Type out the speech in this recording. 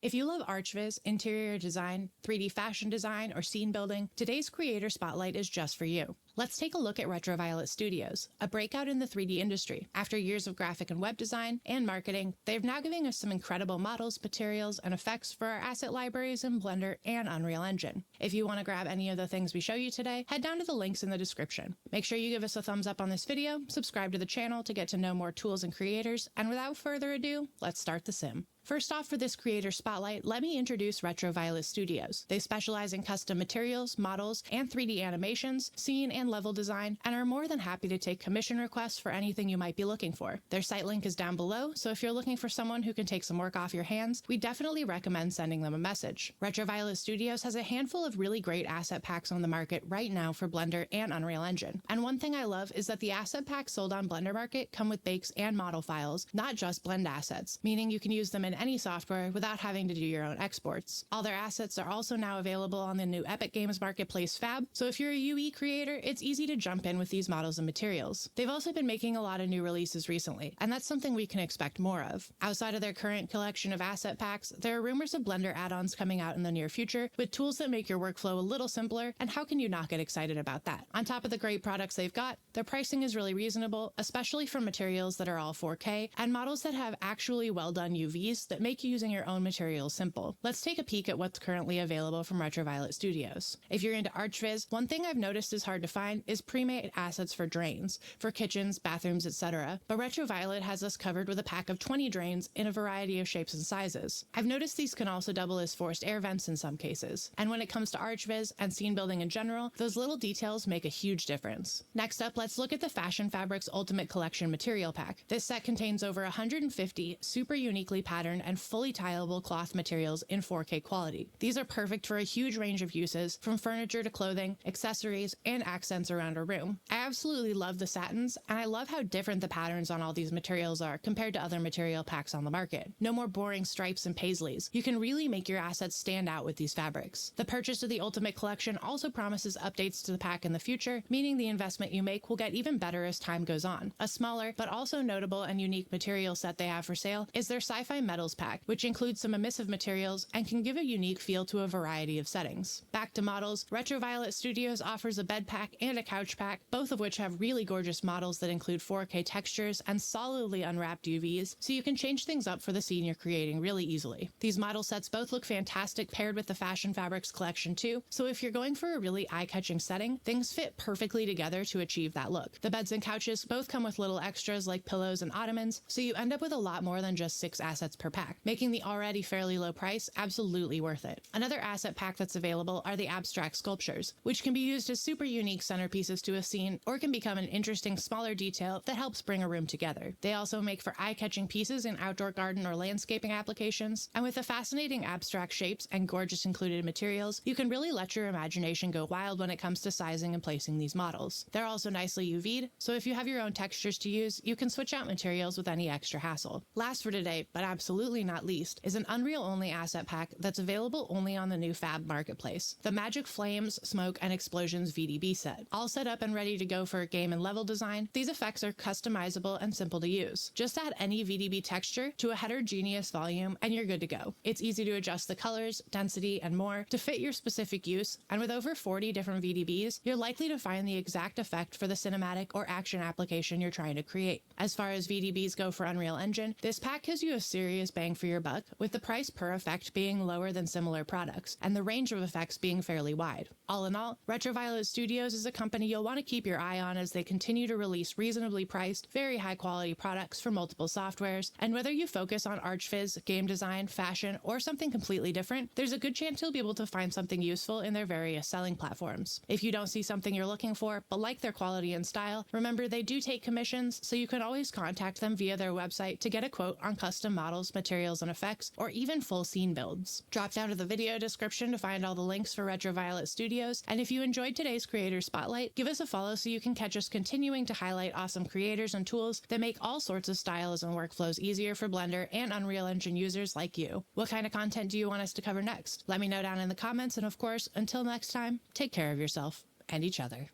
If you love Archviz, interior design, 3D fashion design, or scene building, today's Creator Spotlight is just for you. Let's take a look at Retroviolet Studios, a breakout in the 3D industry. After years of graphic and web design and marketing, they're now giving us some incredible models, materials, and effects for our asset libraries in Blender and Unreal Engine. If you want to grab any of the things we show you today, head down to the links in the description. Make sure you give us a thumbs up on this video, subscribe to the channel to get to know more tools and creators, and without further ado, let's start the sim. First off, for this Creator Spotlight, let me introduce Retroviolet Studios. They specialize in custom materials, models, and 3D animations, scene and level design, and are more than happy to take commission requests for anything you might be looking for. Their site link is down below, so if you're looking for someone who can take some work off your hands, we definitely recommend sending them a message. Retroviolet Studios has a handful of really great asset packs on the market right now for Blender and Unreal Engine. And one thing I love is that the asset packs sold on Blender Market come with bakes and model files, not just blend assets, meaning you can use them in any software without having to do your own exports. All their assets are also now available on the new Epic Games Marketplace Fab, so if you're a UE creator, it's easy to jump in with these models and materials. They've also been making a lot of new releases recently, and that's something we can expect more of. Outside of their current collection of asset packs, there are rumors of Blender add-ons coming out in the near future with tools that make your workflow a little simpler, and how can you not get excited about that? On top of the great products they've got, their pricing is really reasonable, especially for materials that are all 4K, and models that have actually well-done UVs that make using your own materials simple. Let's take a peek at what's currently available from Retroviolet Studios. If you're into Archviz, one thing I've noticed is hard to find is pre-made assets for drains, for kitchens, bathrooms, etc. But Retroviolet has us covered with a pack of 20 drains in a variety of shapes and sizes. I've noticed these can also double as forced air vents in some cases. And when it comes to Archviz and scene building in general, those little details make a huge difference. Next up, let's look at the Fashion Fabrics Ultimate Collection Material Pack. This set contains over 150 super uniquely patterned and fully tileable cloth materials in 4K quality. These are perfect for a huge range of uses, from furniture to clothing, accessories, and accents around a room. I absolutely love the satins, and I love how different the patterns on all these materials are compared to other material packs on the market. No more boring stripes and paisleys. You can really make your assets stand out with these fabrics. The purchase of the Ultimate Collection also promises updates to the pack in the future, meaning the investment you make will get even better as time goes on. A smaller, but also notable and unique material set they have for sale is their Sci-Fi Metals pack, which includes some emissive materials and can give a unique feel to a variety of settings. Back to models, Retroviolet Studios offers a bed pack and a couch pack, both of which have really gorgeous models that include 4K textures and solidly unwrapped UVs, so you can change things up for the scene you're creating really easily. These model sets both look fantastic paired with the Fashion Fabrics collection too, so if you're going for a really eye-catching setting, things fit perfectly together to achieve that look. The beds and couches both come with little extras like pillows and ottomans, so you end up with a lot more than just 6 assets per pack, making the already fairly low price absolutely worth it. Another asset pack that's available are the abstract sculptures, which can be used as super unique centerpieces to a scene or can become an interesting smaller detail that helps bring a room together. They also make for eye-catching pieces in outdoor garden or landscaping applications, and with the fascinating abstract shapes and gorgeous included materials, you can really let your imagination go wild when it comes to sizing and placing these models. They're also nicely UV'd, so if you have your own textures to use, you can switch out materials with any extra hassle. Last for today, but absolutely not least, is an Unreal-only asset pack that's available only on the new Fab Marketplace, the Magic Flames, Smoke, and Explosions VDB set. All set up and ready to go for game and level design, these effects are customizable and simple to use. Just add any VDB texture to a heterogeneous volume and you're good to go. It's easy to adjust the colors, density, and more to fit your specific use, and with over 40 different VDBs, you're likely to find the exact effect for the cinematic or action application you're trying to create. As far as VDBs go for Unreal Engine, this pack gives you a serious bang for your buck, with the price per effect being lower than similar products, and the range of effects being fairly wide. All in all, Retroviolet Studios is a company you'll want to keep your eye on as they continue to release reasonably priced, very high-quality products for multiple softwares, and whether you focus on Archviz, game design, fashion, or something completely different, there's a good chance you'll be able to find something useful in their various selling platforms. If you don't see something you're looking for, but like their quality and style, remember they do take commissions, so you can always contact them via their website to get a quote on custom models, materials, and effects, or even full scene builds. Drop down to the video description to find all the links for Retroviolet Studios, and if you enjoyed today's Creator Spotlight, give us a follow so you can catch us continuing to highlight awesome creators and tools that make all sorts of styles and workflows easier for Blender and Unreal Engine users like you. What kind of content do you want us to cover next? Let me know down in the comments, and of course, until next time, take care of yourself and each other.